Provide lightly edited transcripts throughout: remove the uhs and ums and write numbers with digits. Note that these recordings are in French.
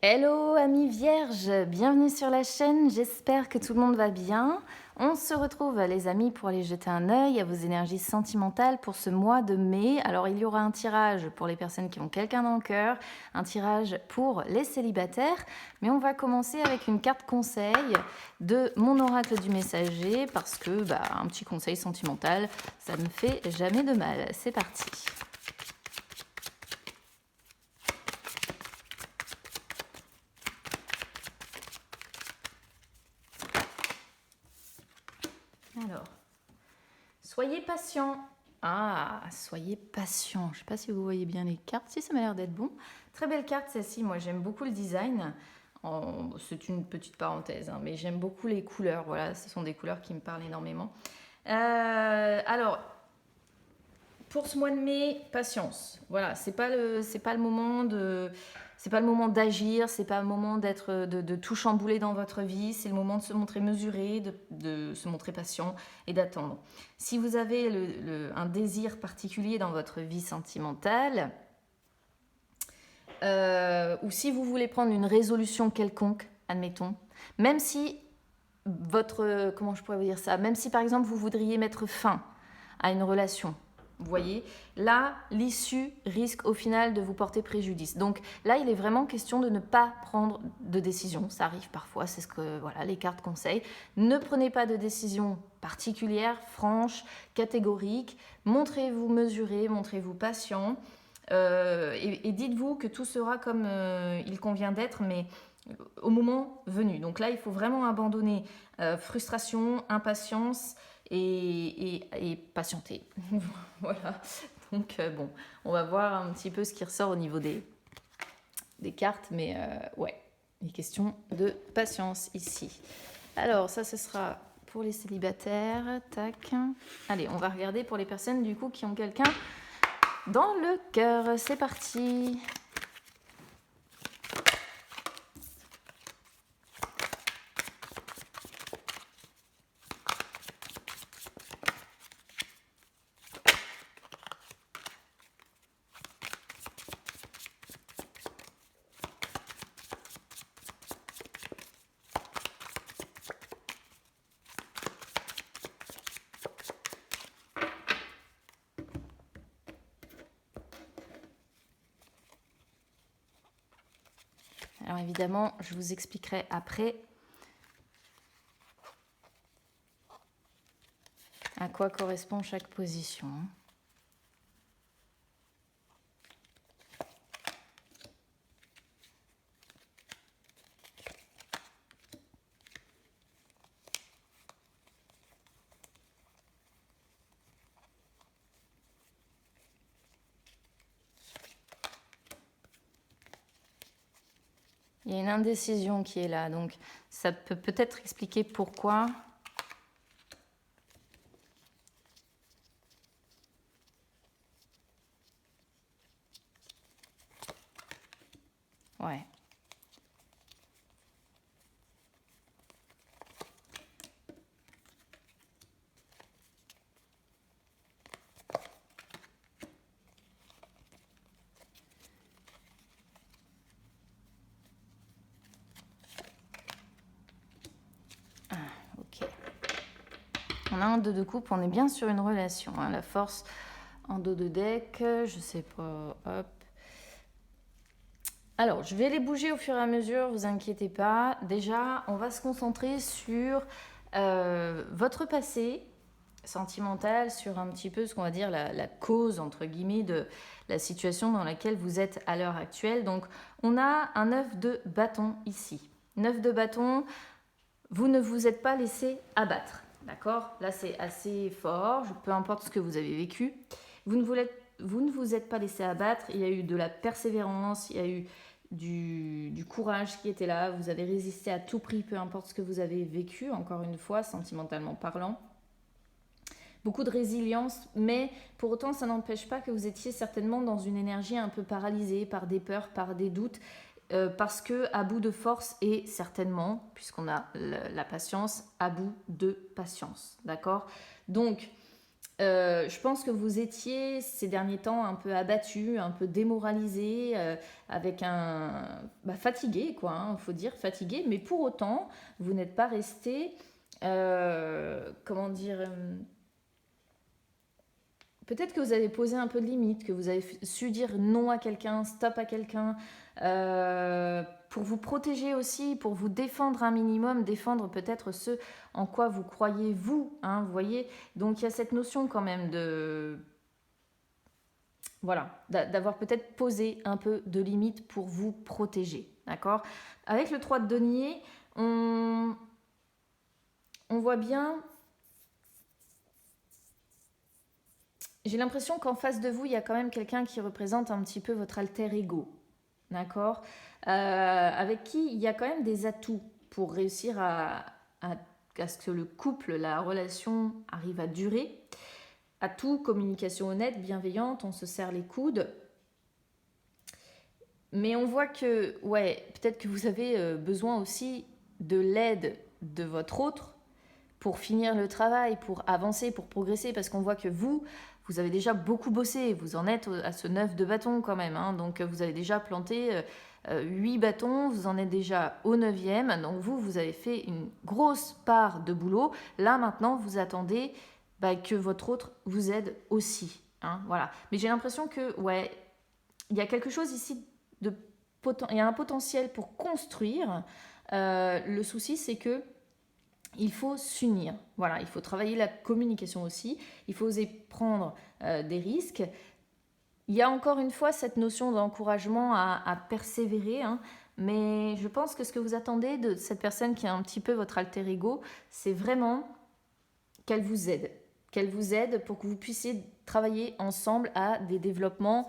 Hello amis vierges, bienvenue sur la chaîne, j'espère que tout le monde va bien. On se retrouve les amis pour aller jeter un œil à vos énergies sentimentales pour ce mois de mai. Alors il y aura un tirage pour les personnes qui ont quelqu'un dans le cœur, un tirage pour les célibataires, mais on va commencer avec une carte conseil de mon oracle du messager parce que un petit conseil sentimental, ça ne fait jamais de mal. C'est parti. Alors, soyez patient. Ah, soyez patient. Je ne sais pas si vous voyez bien les cartes. Si, ça m'a l'air d'être bon. Très belle carte celle-ci. Moi, j'aime beaucoup le design. C'est une petite parenthèse, hein, mais j'aime beaucoup les couleurs. Voilà, ce sont des couleurs qui me parlent énormément. Alors, pour ce mois de mai, patience. Voilà, c'est pas le moment de... C'est pas le moment d'agir, c'est pas le moment de tout chambouler dans votre vie, c'est le moment de se montrer mesuré, de se montrer patient et d'attendre. Si vous avez un désir particulier dans votre vie sentimentale, ou si vous voulez prendre une résolution quelconque, admettons, même si comment je pourrais vous dire ça, même si par exemple vous voudriez mettre fin à une relation, vous voyez, là, l'issue risque au final de vous porter préjudice. Donc là, il est vraiment question de ne pas prendre de décision. Ça arrive parfois, c'est ce que les cartes conseillent. Ne prenez pas de décision particulière, franche, catégorique. Montrez-vous mesuré, montrez-vous patient. Et dites-vous que tout sera comme il convient d'être, mais au moment venu. Donc là, il faut vraiment abandonner frustration, impatience et patienter. Voilà. Donc bon, on va voir un petit peu ce qui ressort au niveau des cartes, mais ouais, il est question de patience ici. Alors ça, ce sera pour les célibataires. Tac. Allez, on va regarder pour les personnes du coup qui ont quelqu'un dans le cœur. C'est parti. Alors évidemment, je vous expliquerai après à quoi correspond chaque position. Il y a une indécision qui est là, donc ça peut peut-être expliquer pourquoi. Ouais. Ok. On a un 2 de coupe, on est bien sur une relation. Hein. La force en dos de deck, je sais pas, hop. Alors, je vais les bouger au fur et à mesure, vous inquiétez pas. Déjà, on va se concentrer sur votre passé sentimental, sur un petit peu ce qu'on va dire la cause, entre guillemets, de la situation dans laquelle vous êtes à l'heure actuelle. Donc, on a un 9 de bâton ici. 9 de bâton, vous ne vous êtes pas laissé abattre. D'accord? Là, c'est assez fort, peu importe ce que vous avez vécu. Vous ne vous êtes pas laissé abattre, il y a eu de la persévérance, il y a eu du courage qui était là, vous avez résisté à tout prix, peu importe ce que vous avez vécu, encore une fois, sentimentalement parlant. Beaucoup de résilience, mais pour autant, ça n'empêche pas que vous étiez certainement dans une énergie un peu paralysée par des peurs, par des doutes, parce que à bout de force et certainement, puisqu'on a la patience, à bout de patience, d'accord? Donc, Je pense que vous étiez ces derniers temps un peu abattu, un peu démoralisé, avec fatigué, quoi, hein, faut dire fatigué, mais pour autant, vous n'êtes pas resté, comment dire, peut-être que vous avez posé un peu de limite, que vous avez su dire non à quelqu'un, stop à quelqu'un, pour vous protéger aussi, pour vous défendre un minimum, défendre peut-être ce en quoi vous croyez vous, hein, vous voyez. Donc il y a cette notion quand même de, voilà, d'avoir peut-être posé un peu de limite pour vous protéger, d'accord. Avec le 3 de denier, on voit bien. J'ai l'impression qu'en face de vous, il y a quand même quelqu'un qui représente un petit peu votre alter ego. D'accord. Avec qui il y a quand même des atouts pour réussir à ce que le couple, la relation arrive à durer. Atout, communication honnête, bienveillante, on se serre les coudes. Mais on voit que, ouais, peut-être que vous avez besoin aussi de l'aide de votre autre pour finir le travail, pour avancer, pour progresser, parce qu'on voit que vous avez déjà beaucoup bossé, vous en êtes à ce 9 de bâton quand même, hein, donc vous avez déjà planté 8 bâtons, vous en êtes déjà au 9e, donc vous avez fait une grosse part de boulot, là maintenant vous attendez que votre autre vous aide aussi, hein, voilà. Mais j'ai l'impression que, ouais, il y a quelque chose ici, il y a un potentiel pour construire, le souci c'est que il faut s'unir. Voilà, il faut travailler la communication aussi. Il faut oser prendre des risques. Il y a encore une fois cette notion d'encouragement à persévérer. Hein, mais je pense que ce que vous attendez de cette personne qui est un petit peu votre alter ego, c'est vraiment qu'elle vous aide. Qu'elle vous aide pour que vous puissiez travailler ensemble à des développements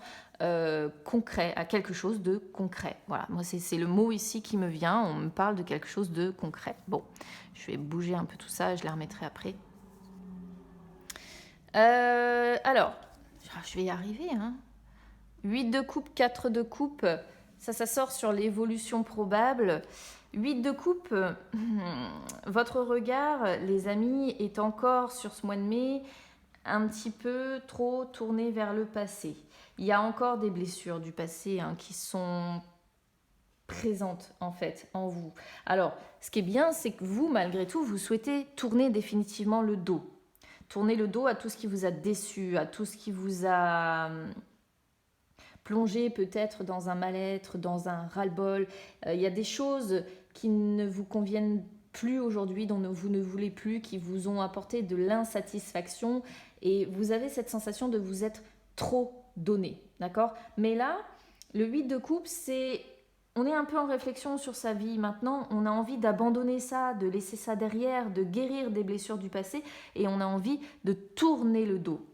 concrets, à quelque chose de concret. Voilà, moi c'est le mot ici qui me vient, on me parle de quelque chose de concret. Bon, je vais bouger un peu tout ça, je les remettrai après. Alors, je vais y arriver. Hein. 8 de coupe, 4 de coupe, ça sort sur l'évolution probable. 8 de coupe, votre regard, les amis, est encore sur ce mois de mai un petit peu trop tourné vers le passé. Il y a encore des blessures du passé qui sont présentes en fait en vous. Alors, ce qui est bien, c'est que vous, malgré tout, vous souhaitez tourner définitivement le dos. Tourner le dos à tout ce qui vous a déçu, à tout ce qui vous a plongé peut-être dans un mal-être, dans un ras-le-bol. Il y a des choses qui ne vous conviennent plus aujourd'hui, dont vous ne voulez plus, qui vous ont apporté de l'insatisfaction et vous avez cette sensation de vous être trop donné, d'accord? Mais là, le 8 de coupe, on est un peu en réflexion sur sa vie maintenant, on a envie d'abandonner ça, de laisser ça derrière, de guérir des blessures du passé et on a envie de tourner le dos.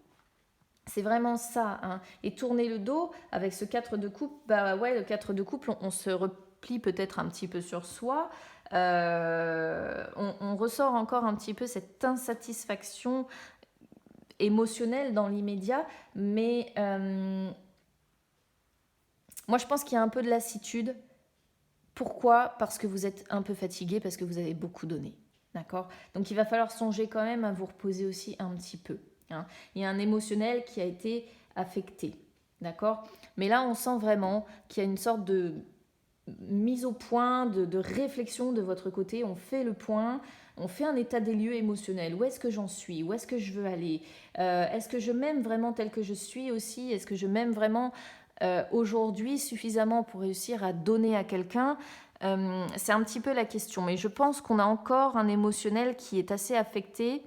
C'est vraiment ça. Hein. Et tourner le dos avec ce 4 de coupe, le 4 de couple, on se replie peut-être un petit peu sur soi. On ressort encore un petit peu cette insatisfaction émotionnelle dans l'immédiat. Mais moi, je pense qu'il y a un peu de lassitude. Pourquoi ? Parce que vous êtes un peu fatigué, parce que vous avez beaucoup donné. D'accord ? Donc, il va falloir songer quand même à vous reposer aussi un petit peu. Hein. Il y a un émotionnel qui a été affecté, d'accord ? Mais là, on sent vraiment qu'il y a une sorte de mise au point, de réflexion de votre côté. On fait le point, on fait un état des lieux émotionnel. Où est-ce que j'en suis ? Où est-ce que je veux aller ? Est-ce que je m'aime vraiment tel que je suis aussi ? Est-ce que je m'aime vraiment aujourd'hui suffisamment pour réussir à donner à quelqu'un ? C'est un petit peu la question. Mais je pense qu'on a encore un émotionnel qui est assez affecté.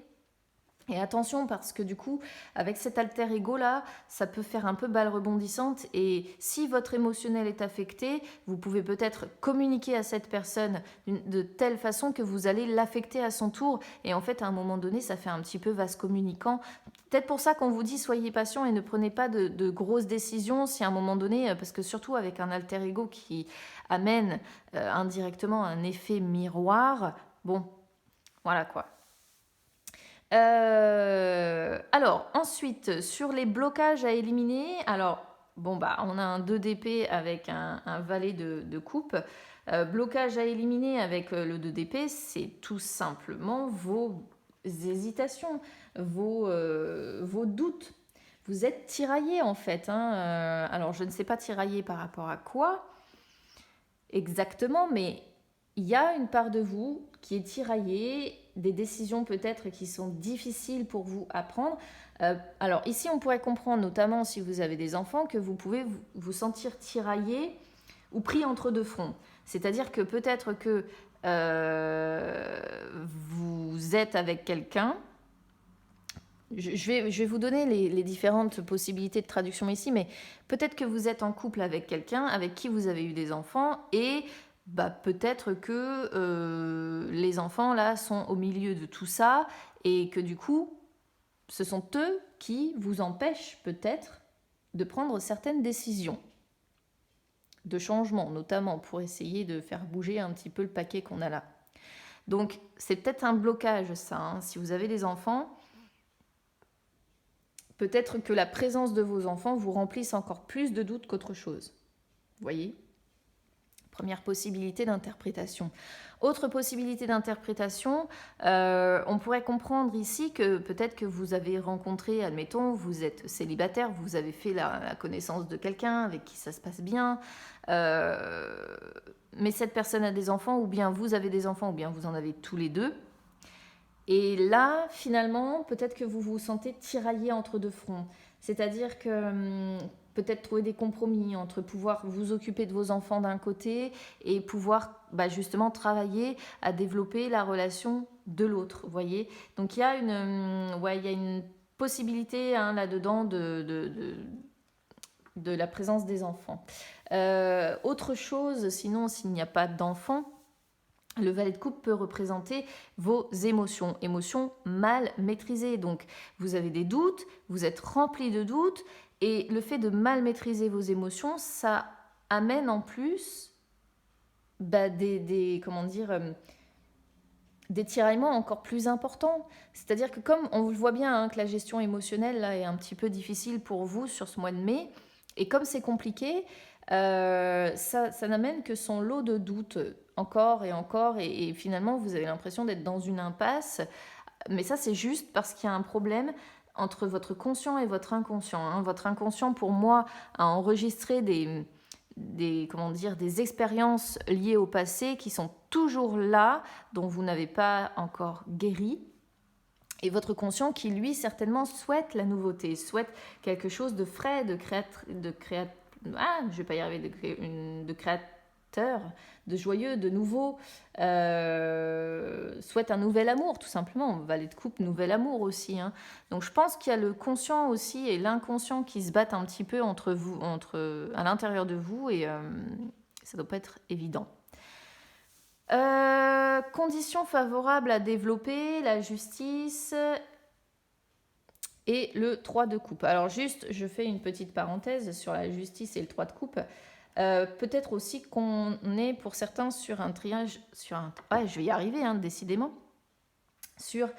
Et attention parce que du coup, avec cet alter ego là, ça peut faire un peu balle rebondissante et si votre émotionnel est affecté, vous pouvez peut-être communiquer à cette personne de telle façon que vous allez l'affecter à son tour et en fait à un moment donné, ça fait un petit peu vase communicant. Peut-être pour ça qu'on vous dit soyez patient et ne prenez pas de grosses décisions si à un moment donné, parce que surtout avec un alter ego qui amène indirectement un effet miroir, bon, voilà quoi. Alors, ensuite, sur les blocages à éliminer, alors, on a un 2 d'épée avec un valet de coupe. Blocage à éliminer avec le 2 d'épée, c'est tout simplement vos hésitations, vos doutes. Vous êtes tiraillé en fait, hein. Alors je ne sais pas tiraillé par rapport à quoi exactement, mais il y a une part de vous qui est tiraillée, des décisions peut-être qui sont difficiles pour vous à prendre. Alors ici, on pourrait comprendre, notamment si vous avez des enfants, que vous pouvez vous sentir tiraillé ou pris entre deux fronts. C'est-à-dire que peut-être que vous êtes avec quelqu'un. Je vais vous donner les différentes possibilités de traduction ici, mais peut-être que vous êtes en couple avec quelqu'un avec qui vous avez eu des enfants et peut-être que les enfants là sont au milieu de tout ça et que du coup, ce sont eux qui vous empêchent peut-être de prendre certaines décisions de changement, notamment pour essayer de faire bouger un petit peu le paquet qu'on a là. Donc, c'est peut-être un blocage ça, hein. Si vous avez des enfants, peut-être que la présence de vos enfants vous remplisse encore plus de doutes qu'autre chose. Vous voyez ? Première possibilité d'interprétation. Autre possibilité d'interprétation, on pourrait comprendre ici que peut-être que vous avez rencontré, admettons, vous êtes célibataire, vous avez fait la connaissance de quelqu'un avec qui ça se passe bien, mais cette personne a des enfants, ou bien vous avez des enfants, ou bien vous en avez tous les deux. Et là, finalement, peut-être que vous vous sentez tiraillé entre deux fronts. C'est-à-dire que peut-être trouver des compromis entre pouvoir vous occuper de vos enfants d'un côté et pouvoir justement travailler à développer la relation de l'autre, vous voyez. Donc il y a une possibilité là-dedans de la présence des enfants. Autre chose, sinon, s'il n'y a pas d'enfants, le valet de coupe peut représenter vos émotions mal maîtrisées. Donc, vous avez des doutes, vous êtes rempli de doutes, et le fait de mal maîtriser vos émotions, ça amène en plus des tiraillements encore plus importants. C'est-à-dire que comme on le voit bien, hein, que la gestion émotionnelle là, est un petit peu difficile pour vous sur ce mois de mai, et comme c'est compliqué, ça n'amène que son lot de doutes encore et encore, et finalement vous avez l'impression d'être dans une impasse, mais ça c'est juste parce qu'il y a un problème entre votre conscient et votre inconscient, hein. Votre inconscient pour moi a enregistré des expériences liées au passé qui sont toujours là, dont vous n'avez pas encore guéri. Et votre conscient qui, lui, certainement souhaite la nouveauté, souhaite quelque chose de frais, de créateur, de joyeux, de nouveau, souhaite un nouvel amour, tout simplement. Valet de coupe, nouvel amour aussi, hein. Donc je pense qu'il y a le conscient aussi et l'inconscient qui se battent un petit peu à l'intérieur de vous, et ça ne doit pas être évident. Conditions favorables à développer, la justice et le 3 de coupe. Alors juste, je fais une petite parenthèse sur la justice et le 3 de coupe. Peut-être aussi qu'on est pour certains sur un triage, je vais y arriver, hein, décidément, sur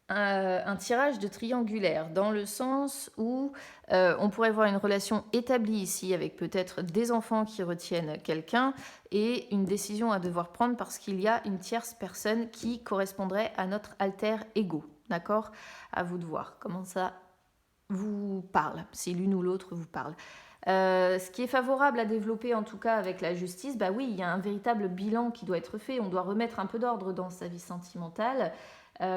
un tirage de triangulaire, dans le sens où on pourrait voir une relation établie ici avec peut-être des enfants qui retiennent quelqu'un et une décision à devoir prendre parce qu'il y a une tierce personne qui correspondrait à notre alter ego. D'accord ? À vous de voir comment ça vous parle, si l'une ou l'autre vous parle. Ce qui est favorable à développer en tout cas avec la justice, oui, il y a un véritable bilan qui doit être fait, on doit remettre un peu d'ordre dans sa vie sentimentale. Vous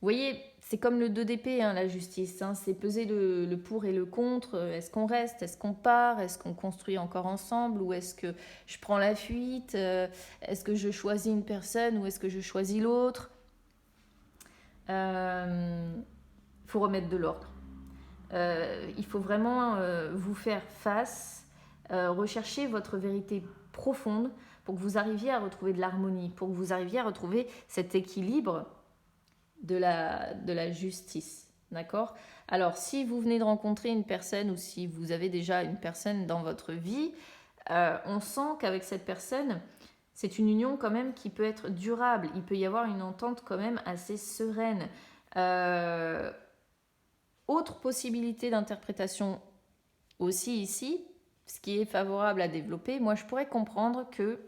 voyez, c'est comme le 2 d'épée, hein, la justice, hein, c'est peser le pour et le contre. Est-ce qu'on reste, est-ce qu'on part, est-ce qu'on construit encore ensemble, ou est-ce que je prends la fuite, est-ce que je choisis une personne ou est-ce que je choisis l'autre. Faut remettre de l'ordre. Il faut vraiment vous faire face, rechercher votre vérité profonde pour que vous arriviez à retrouver de l'harmonie, pour que vous arriviez à retrouver cet équilibre de la justice. D'accord ? Alors, si vous venez de rencontrer une personne ou si vous avez déjà une personne dans votre vie, on sent qu'avec cette personne, c'est une union quand même qui peut être durable. Il peut y avoir une entente quand même assez sereine. Autre possibilité d'interprétation aussi ici, ce qui est favorable à développer, moi je pourrais comprendre que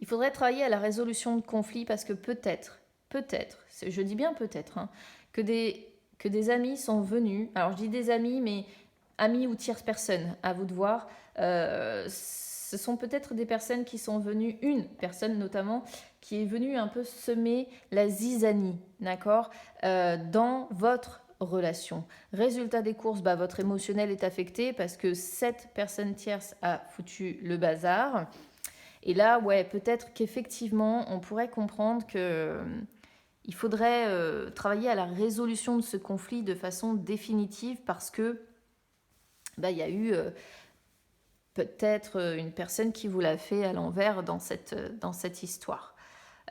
Il faudrait travailler à la résolution de conflits parce que peut-être, je dis bien peut-être, hein, que des amis sont venus, alors je dis des amis, mais amis ou tierces personnes, à vous de voir, ce sont peut-être des personnes qui sont venues, une personne notamment, qui est venue un peu semer la zizanie, d'accord, dans votre relation. Résultat des courses, bah, votre émotionnel est affecté parce que cette personne tierce a foutu le bazar. Et là, ouais, peut-être qu'effectivement, on pourrait comprendre que il faudrait travailler à la résolution de ce conflit de façon définitive parce que bah, y a eu peut-être une personne qui vous l'a fait à l'envers dans cette histoire.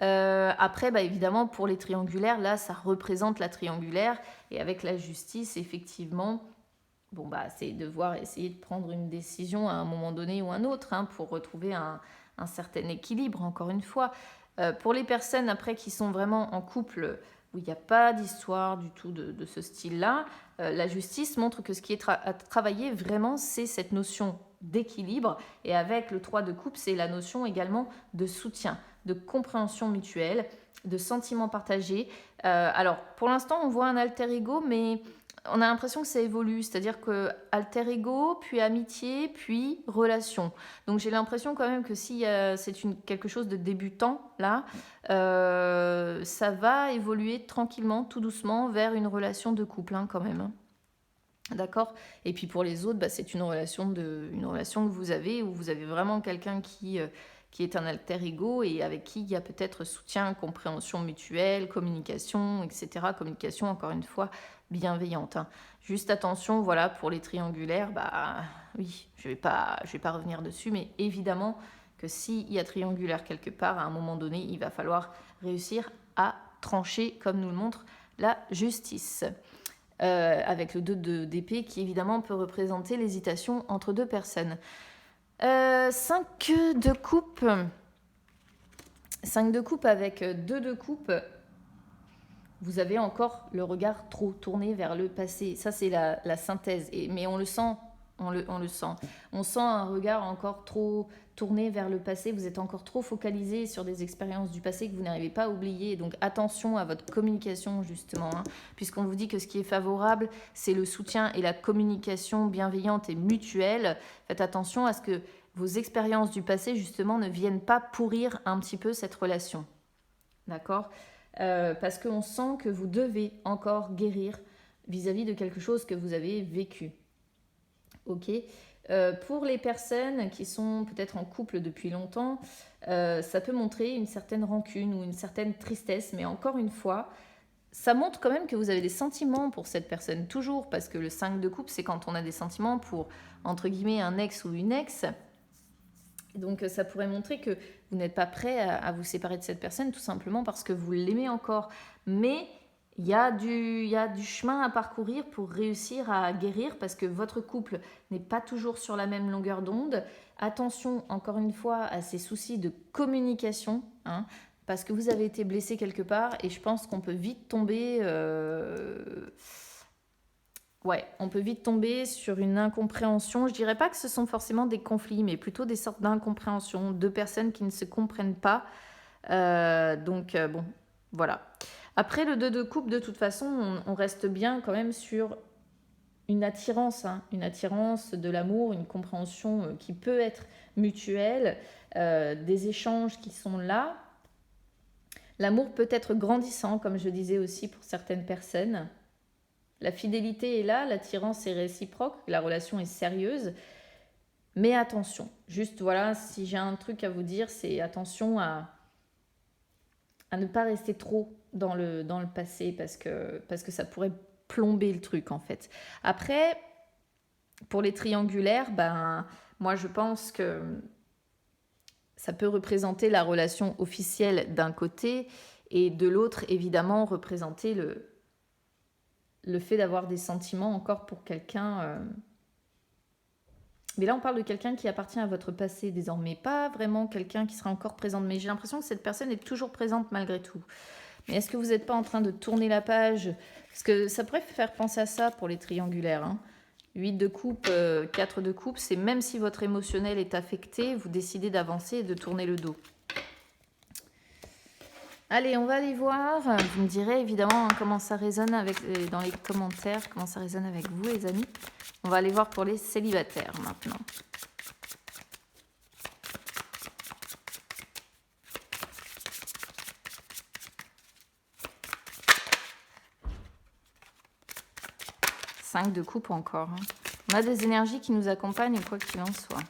Après, bah, évidemment, pour les triangulaires, là, ça représente la triangulaire. Et avec la justice, effectivement, bon, bah, c'est devoir essayer de prendre une décision à un moment donné ou un autre hein, pour retrouver un certain équilibre, encore une fois. Pour les personnes, après, qui sont vraiment en couple où il n'y a pas d'histoire du tout de ce style-là, la justice montre que ce qui est à travailler vraiment, c'est cette notion d'équilibre. Et avec le 3 de coupe, c'est la notion également de soutien, de compréhension mutuelle, de sentiments partagés. Alors, pour l'instant, on voit un alter ego, mais on a l'impression que ça évolue, c'est-à-dire que alter ego, puis amitié, puis relation. Donc j'ai l'impression quand même que si c'est quelque chose de débutant, là, ça va évoluer tranquillement, tout doucement, vers une relation de couple, hein, quand même. Hein. D'accord. Et puis pour les autres, bah, c'est une relation que vous avez, où vous avez vraiment quelqu'un qui est un alter ego et avec qui il y a peut-être soutien, compréhension mutuelle, communication, etc. Communication, encore une fois, bienveillante. Hein. Juste attention, voilà, pour les triangulaires, bah oui, je vais pas revenir dessus, mais évidemment que s'il y a triangulaire quelque part, à un moment donné, il va falloir réussir à trancher, comme nous le montre la justice. Avec le 2 d'épée qui évidemment peut représenter l'hésitation entre deux personnes. 5 de coupe. 5 de coupe avec 2 de coupe. Vous avez encore le regard trop tourné vers le passé. Ça, c'est la synthèse. Mais on le sent. On le sent. On sent un regard encore trop tourné vers le passé. Vous êtes encore trop focalisé sur des expériences du passé que vous n'arrivez pas à oublier. Donc attention à votre communication, justement. Hein, puisqu'on vous dit que ce qui est favorable, c'est le soutien et la communication bienveillante et mutuelle. Faites attention à ce que vos expériences du passé, justement, ne viennent pas pourrir un petit peu cette relation. D'accord ? Parce qu'on sent que vous devez encore guérir vis-à-vis de quelque chose que vous avez vécu. Ok. Pour les personnes qui sont peut-être en couple depuis longtemps, ça peut montrer une certaine rancune ou une certaine tristesse, mais encore une fois, ça montre quand même que vous avez des sentiments pour cette personne, toujours, parce que le 5 de coupe, c'est quand on a des sentiments pour, entre guillemets, un ex ou une ex. Donc ça pourrait montrer que vous n'êtes pas prêt à vous séparer de cette personne, tout simplement parce que vous l'aimez encore. Mais il y a du chemin à parcourir pour réussir à guérir, parce que votre couple n'est pas toujours sur la même longueur d'onde. Attention, encore une fois, à ces soucis de communication, hein, parce que vous avez été blessé quelque part, et je pense qu'on peut vite tomber... Ouais, on peut vite tomber sur une incompréhension. Je dirais pas que ce sont forcément des conflits, mais plutôt des sortes d'incompréhensions, deux personnes qui ne se comprennent pas. Bon, voilà. Après le 2 de coupe, de toute façon, on reste bien quand même sur une attirance, hein, une attirance de l'amour, une compréhension qui peut être mutuelle, des échanges qui sont là. L'amour peut être grandissant, comme je disais aussi pour certaines personnes. La fidélité est là, l'attirance est réciproque, la relation est sérieuse. Mais attention, juste voilà, si j'ai un truc à vous dire, c'est attention à ne pas rester trop dans le passé parce que ça pourrait plomber le truc en fait. Après, pour les triangulaires, moi je pense que ça peut représenter la relation officielle d'un côté et de l'autre, évidemment, représenter le fait d'avoir des sentiments encore pour quelqu'un. Mais là, on parle de quelqu'un qui appartient à votre passé désormais, pas vraiment quelqu'un qui sera encore présent. Mais j'ai l'impression que cette personne est toujours présente malgré tout. Mais est-ce que vous n'êtes pas en train de tourner la page? Parce que ça pourrait faire penser à ça pour les triangulaires. Hein. 8 de coupe, 4 de coupe, c'est même si votre émotionnel est affecté, vous décidez d'avancer et de tourner le dos. Allez, on va aller voir. Vous me direz évidemment comment ça résonne dans les commentaires, comment ça résonne avec vous, les amis. On va aller voir pour les célibataires maintenant. Cinq de coupe encore. On a des énergies qui nous accompagnent, quoi qu'il en soit.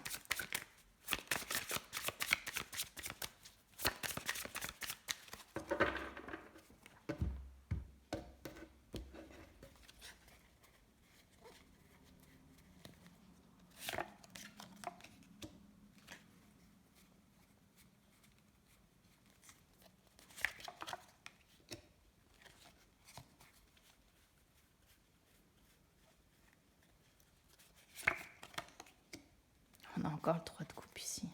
On a encore le 3 de coupe ici.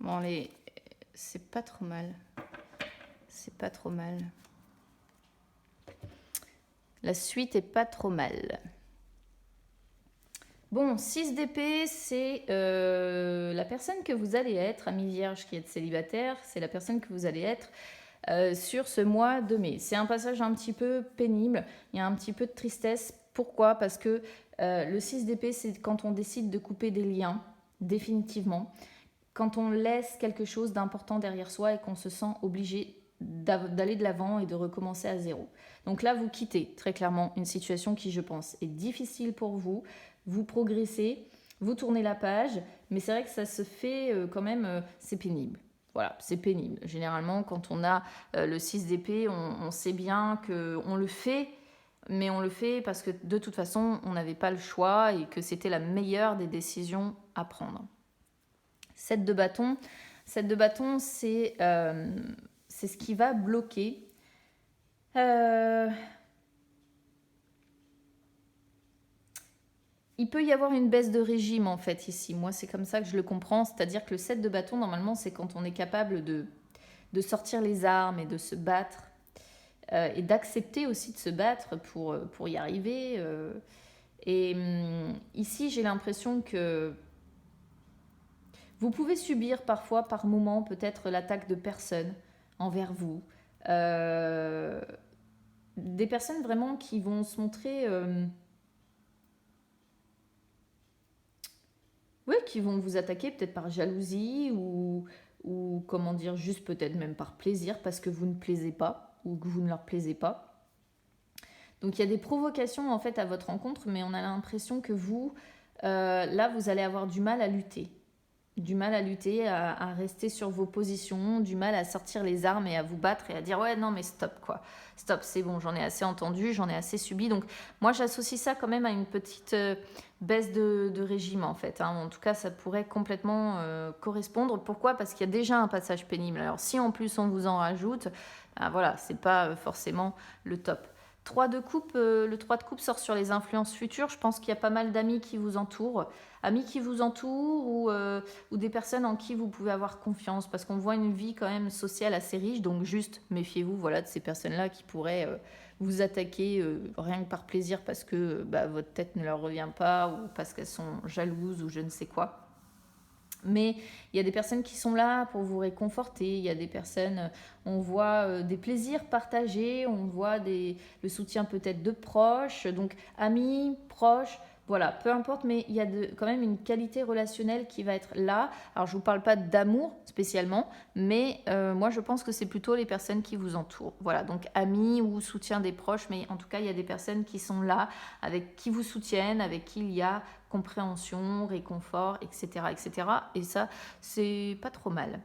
Bon, c'est pas trop mal. C'est pas trop mal. La suite est pas trop mal. Bon, 6 d'épée, c'est la personne que vous allez être, ami vierge qui est célibataire, c'est la personne que vous allez être sur ce mois de mai. C'est un passage un petit peu pénible, il y a un petit peu de tristesse. Pourquoi? Parce que le 6 d'épée, c'est quand on décide de couper des liens, définitivement. Quand on laisse quelque chose d'important derrière soi et qu'on se sent obligé d'aller de l'avant et de recommencer à zéro. Donc là, vous quittez très clairement une situation qui, je pense, est difficile pour vous. Vous progressez, vous tournez la page, mais c'est vrai que ça se fait quand même, c'est pénible. Voilà, c'est pénible. Généralement, quand on a le 6 d'épée, on sait bien qu'on le fait, mais on le fait parce que de toute façon, on n'avait pas le choix et que c'était la meilleure des décisions à prendre. 7 de bâton. 7 de bâton, c'est ce qui va bloquer. Il peut y avoir une baisse de régime en fait ici. Moi, c'est comme ça que je le comprends. C'est-à-dire que le 7 de bâton, normalement, c'est quand on est capable de sortir les armes et de se battre et d'accepter aussi de se battre pour y arriver. Ici, j'ai l'impression que vous pouvez subir parfois, par moment, peut-être l'attaque de personnes envers vous. Des personnes vraiment qui vont se montrer... oui, qui vont vous attaquer peut-être par jalousie ou comment dire, juste peut-être même par plaisir parce que vous ne plaisez pas ou que vous ne leur plaisez pas. Donc il y a des provocations en fait à votre rencontre, mais on a l'impression que vous, là, vous allez avoir du mal à lutter. Du mal à lutter, à rester sur vos positions, du mal à sortir les armes et à vous battre et à dire ouais non mais stop quoi, stop c'est bon, j'en ai assez entendu, j'en ai assez subi. Donc moi j'associe ça quand même à une petite baisse de régime en fait. En tout cas ça pourrait complètement correspondre. Pourquoi? Parce qu'il y a déjà un passage pénible. Alors si en plus on vous en rajoute, voilà, c'est pas forcément le top. 3 de coupe, le 3 de coupe sort sur les influences futures. Je pense qu'il y a pas mal d'amis qui vous entourent. Amis qui vous entourent ou des personnes en qui vous pouvez avoir confiance parce qu'on voit une vie quand même sociale assez riche. Donc juste méfiez-vous voilà, de ces personnes-là qui pourraient vous attaquer rien que par plaisir parce que votre tête ne leur revient pas ou parce qu'elles sont jalouses ou je ne sais quoi. Mais il y a des personnes qui sont là pour vous réconforter, il y a des personnes, on voit des plaisirs partagés, on voit le soutien peut-être de proches, donc amis, proches, voilà, peu importe, mais il y a quand même une qualité relationnelle qui va être là. Alors je ne vous parle pas d'amour spécialement, mais moi je pense que c'est plutôt les personnes qui vous entourent. Voilà, donc amis ou soutien des proches, mais en tout cas il y a des personnes qui sont là, avec qui vous soutiennent, avec qui il y a compréhension, réconfort, etc., etc. Et ça, c'est pas trop mal.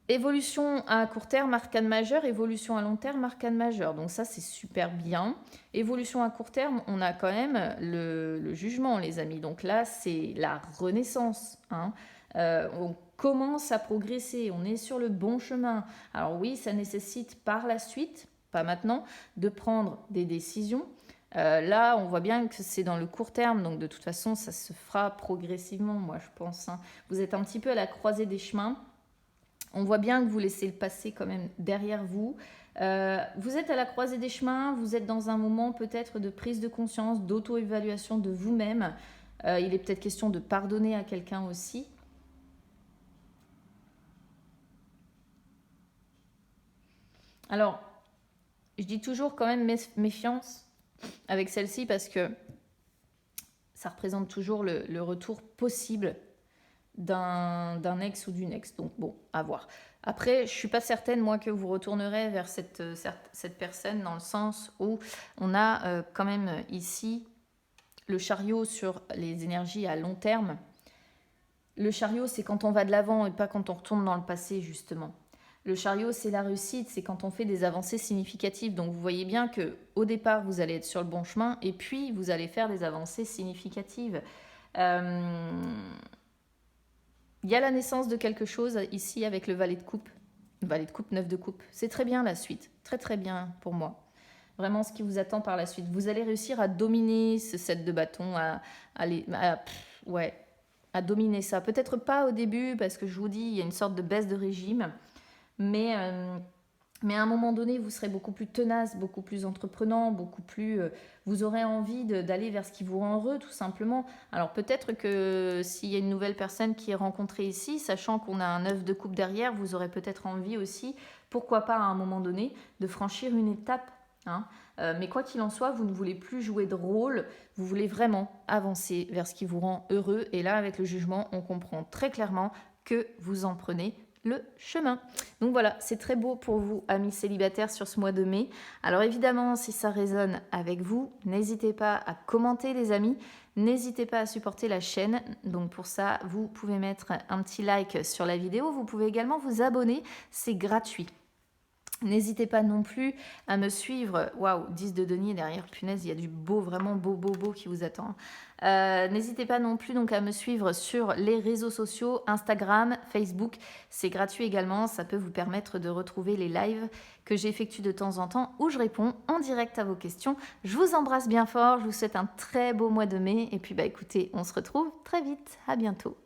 Évolution à court terme, arcane majeur. Évolution à long terme, arcane majeur. Donc ça, c'est super bien. Évolution à court terme, on a quand même le jugement, les amis. Donc là, c'est la renaissance. On commence à progresser. On est sur le bon chemin. Alors oui, ça nécessite par la suite, pas maintenant, de prendre des décisions. Là, on voit bien que c'est dans le court terme, donc de toute façon, ça se fera progressivement, moi, je pense. Vous êtes un petit peu à la croisée des chemins. On voit bien que vous laissez le passé quand même derrière vous. Vous êtes à la croisée des chemins, vous êtes dans un moment peut-être de prise de conscience, d'auto-évaluation de vous-même. Il est peut-être question de pardonner à quelqu'un aussi. Alors, je dis toujours quand même méfiance avec celle-ci parce que ça représente toujours le retour possible d'un ex ou d'une ex. Donc bon, à voir. Après, je ne suis pas certaine, moi, que vous retournerez vers cette personne dans le sens où on a quand même ici le chariot sur les énergies à long terme. Le chariot, c'est quand on va de l'avant et pas quand on retourne dans le passé, justement. Le chariot, c'est la réussite, c'est quand on fait des avancées significatives. Donc vous voyez bien que au départ, vous allez être sur le bon chemin et puis vous allez faire des avancées significatives. Il y a la naissance de quelque chose ici avec le valet de coupe. Valet de coupe, 9 de coupe. C'est très bien la suite. Très très bien pour moi. Vraiment ce qui vous attend par la suite. Vous allez réussir à dominer ce 7 de bâton, à dominer ça. Peut-être pas au début parce que je vous dis, il y a une sorte de baisse de régime. Mais à un moment donné, vous serez beaucoup plus tenace, beaucoup plus entreprenant, beaucoup plus... vous aurez envie d'aller vers ce qui vous rend heureux, tout simplement. Alors peut-être que s'il y a une nouvelle personne qui est rencontrée ici, sachant qu'on a un 9 de coupe derrière, vous aurez peut-être envie aussi, pourquoi pas à un moment donné, de franchir une étape. Mais quoi qu'il en soit, vous ne voulez plus jouer de rôle, vous voulez vraiment avancer vers ce qui vous rend heureux. Et là, avec le jugement, on comprend très clairement que vous en prenez le chemin. Donc voilà, c'est très beau pour vous, amis célibataires, sur ce mois de mai. Alors évidemment, si ça résonne avec vous, n'hésitez pas à commenter, les amis. N'hésitez pas à supporter la chaîne. Donc pour ça, vous pouvez mettre un petit like sur la vidéo. Vous pouvez également vous abonner, c'est gratuit. N'hésitez pas non plus à me suivre. Waouh, 10 de denier derrière, punaise, il y a du beau, vraiment beau qui vous attend. N'hésitez pas non plus donc à me suivre sur les réseaux sociaux, Instagram, Facebook. C'est gratuit également, ça peut vous permettre de retrouver les lives que j'effectue de temps en temps où je réponds en direct à vos questions. Je vous embrasse bien fort, je vous souhaite un très beau mois de mai et puis écoutez, on se retrouve très vite. À bientôt.